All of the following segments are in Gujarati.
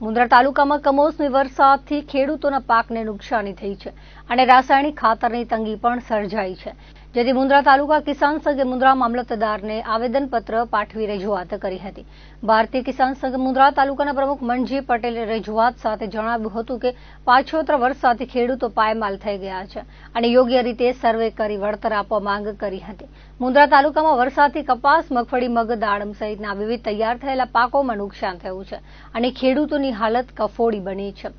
મુન્દ્રા તાલુકામાં કમોસમી વરસાદથી ખેડૂતોના પાકને નુકસાની થઈ છે અને રાસાયણિક ખાતરની તંગી પણ સર્જાઈ છે, જેથી મુન્દ્રા તાલુકા કિસાન સંઘે મુન્દ્રા મામલતદારને આવેદનપત્ર પાઠવી રજૂઆત કરી હતી। ભારતીય કિસાન સંઘ મુન્દ્રા તાલુકાના પ્રમુખ મનજી પટેલે રજૂઆત સાથે જણાવ્યું હતું કે પાછોતરા વરસાદથી ખેડૂતો પાયમાલ થઈ ગયા છે અને યોગ્ય રીતે સર્વે કરી વળતર આપવા માંગ કરી હતી। મુન્દ્રા તાલુકામાં વરસાદથી કપાસ, મગફળી, મગ, દાડમ સહિતના વિવિધ તૈયાર થયેલા પાકોમાં નુકસાન થયું છે અને ખેડૂતોની હાલત કફોડી બની છે।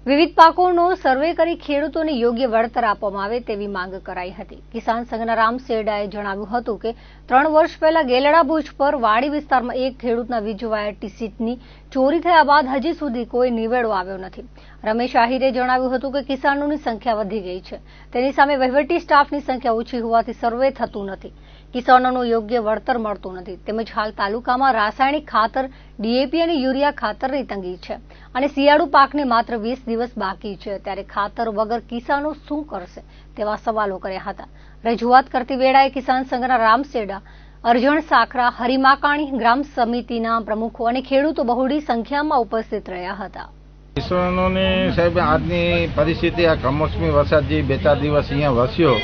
વિવિધ પાકોનો સર્વે કરી ખેડૂતોને યોગ્ય વળતર આપવામાં આવે તેવી માંગ કરાઈ હતી। કિસાન સંઘના રામ સેડાએ જણાવ્યું હતું કે 3 વર્ષ પહેલા ગેલડા ભુજ પર વાડી વિસ્તારમાં એક ખેડૂતના વીજ વાયર ટીસીની ચોરી થયા બાદ હજી સુધી કોઈ નિવેડો આવ્યો નથી। રમેશ આહિરે જણાવ્યું હતું કે કિસાનોની સંખ્યા વધી ગઈ છે, તેની સામે વહીવટી સ્ટાફની સંખ્યા ઓછી હોવાથી સર્વે થતું નથી, કિસાનોનું યોગ્ય વળતર મળતું નથી, તેમજ હાલ તાલુકામાં રાસાયણિક ખાતર, ડીએપી અને યુરિયા ખાતરની તંગી છે અને શિયાળુ પાકને માત્ર 20 દિવસ બાકી છે, ત્યારે ખાતર વગર કિસાનો શું કરશે તેવા સવાલો કર્યા હતા। રજૂઆત કરતી વેળાએ કિસાન સંઘના રામ સેડા, અરજણ સાખરા, હરિમાકાણી ગ્રામ સમિતિના પ્રમુખો અને ખેડૂતો બહોળી સંખ્યામાં ઉપસ્થિત રહ્યા હતા। કિસાનોની સાહેબ આજની પરિસ્થિતિ આ કમોસમી વરસાદ જે 2-4 દિવસ અહીંયા વરસ્યો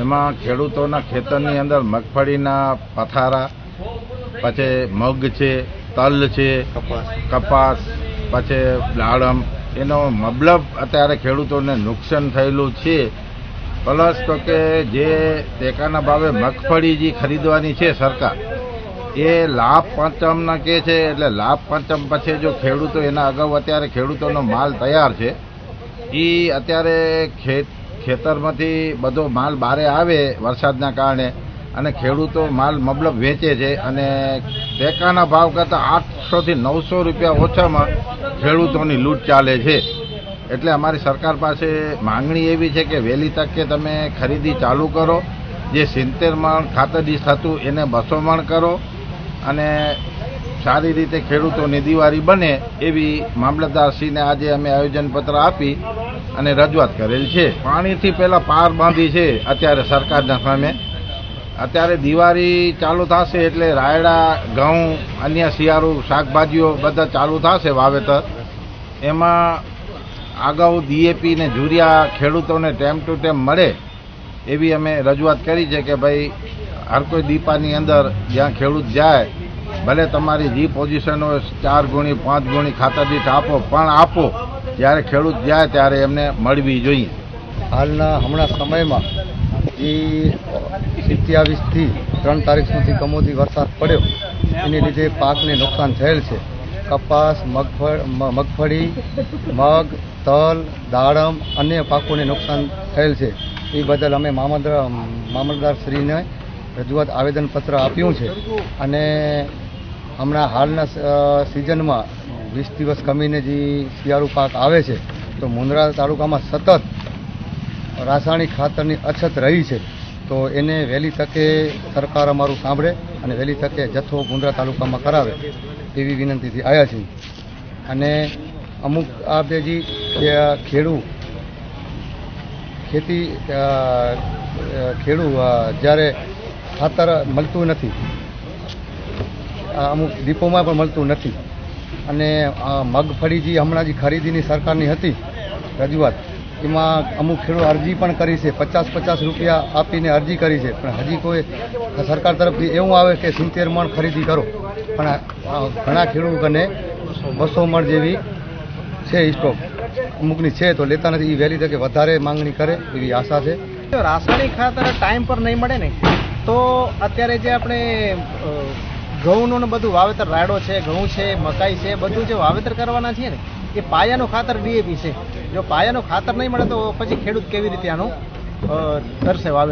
એમાં ખેડૂતોના ખેતરની અંદર મગફળીના પથારા, પછી મગ છે, તલ છે, કપાસ, પછી દાડમ, એનો મબલબ અત્યારે ખેડૂતોને નુકસાન થયેલું છે। પ્લસ તો કે જે ટેકાના ભાવે મગફળી જે ખરીદવાની છે સરકાર, એ લાભ પંચમના કહે છે, એટલે લાભ પંચમ પછી જો ખેડૂતો એના અગાઉ અત્યારે ખેડૂતોનો માલ તૈયાર છે, એ અત્યારે ખેતરમાંથી બધો માલ બહારે આવે વરસાદના કારણે અને ખેડૂતો માલ મબલબ વેચે છે અને ટેકાના ભાવ કરતાં 800 થી 900 રૂપિયા ઓછામાં ખેડૂતોની લૂંટ ચાલે છે। એટલે અમારી સરકાર પાસે માંગણી એવી છે કે વહેલી તકે તમે ખરીદી ચાલુ કરો, જે 70 મણ ખાતર દીઠ થતું એને 200 મણ કરો અને સારી રીતે ખેડૂતોની દિવાળી બને એવી મામલતદારશ્રીને આજે અમે આયોજનપત્ર આપી અને રજૂઆત કરેલ છે। પાણીથી પહેલા પાર બાંધી છે અત્યારે સરકારના સામે। અત્યારે દિવાળી ચાલુ થશે એટલે રાયડા, ઘઉં, અન્ય શિયાળુ શાકભાજીઓ બધા ચાલુ થશે વાવેતર। એમાં અગાઉ ડીએપી ને યુરિયા ખેડૂતોને ટાઈમ ટુ ટાઈમ મળે એવી અમે રજૂઆત કરી છે કે ભાઈ હર કોઈ દીપાની અંદર જ્યાં ખેડૂત જાય, ભલે તમારી જે પોઝિશન હોય 4 ગુણી 5 ગુણી ખાતર દીઠ આપો, પણ આપો, જ્યારે ખેડૂત જાય ત્યારે એમને મળવી જોઈએ। હાલના હમણાં સમયમાં જે 27થી 3 તારીખ સુધી કમોસમી વરસાદ પડ્યો એની લીધે પાકને નુકસાન થયેલ છે। કપાસ, મગફળી, મગ, તલ, દાડમ, અન્ય પાકોને નુકસાન થયેલ છે। એ બદલ અમે મામલતદારશ્રીને રજૂઆત આવેદનપત્ર આપ્યું છે અને હમણાં હાલના સિઝનમાં 20 દિવસ કમીને જે શિયાળુ પાક આવે છે તો મુન્દ્રા તાલુકામાં સતત રાસાયણિક ખાતરની અછત રહી છે, તો એને વહેલી તકે સરકાર અમારું સાંભળે અને વહેલી તકે જથ્થો મુન્દ્રા તાલુકામાં કરાવે એવી વિનંતીથી આવ્યા છીએ। અને અમુક આ બે જે ખેડૂ જ્યારે ખાતર મળતું નથી, અમુક ડીપોમાં પણ મળતું નથી અને મગફળી જે હમણાં જે ખરીદીની સરકારની હતી રજૂઆત, એમાં અમુક ખેડૂત અરજી પણ કરી છે, 50-50 રૂપિયા આપીને અરજી કરી છે, પણ હજી કોઈ સરકાર તરફથી એવું આવે કે 70 મણ ખરીદી કરો, પણ ઘણા ખેડૂતોને 200 મણ જેવી છે સ્ટોક, અમુકની છે તો લેતા નથી। એ વહેલી તકે વધારે માંગણી કરે એવી આશા છે। રાસાયણિક ખાતર ટાઈમ પર નહીં મળે ને તો અત્યારે જે આપણે ઘઉંનું બધું વાવેતર, રાયડો છે, ઘઉં છે, મકાઈ છે, બધું જે વાવેતર કરવાના છે ને એ પાયાનું ખાતર ડીએપી છે। જો પાયાનું ખાતર નહીં મળે તો પછી ખેડૂત કેવી રીતે આનું કરશે વાવેતર?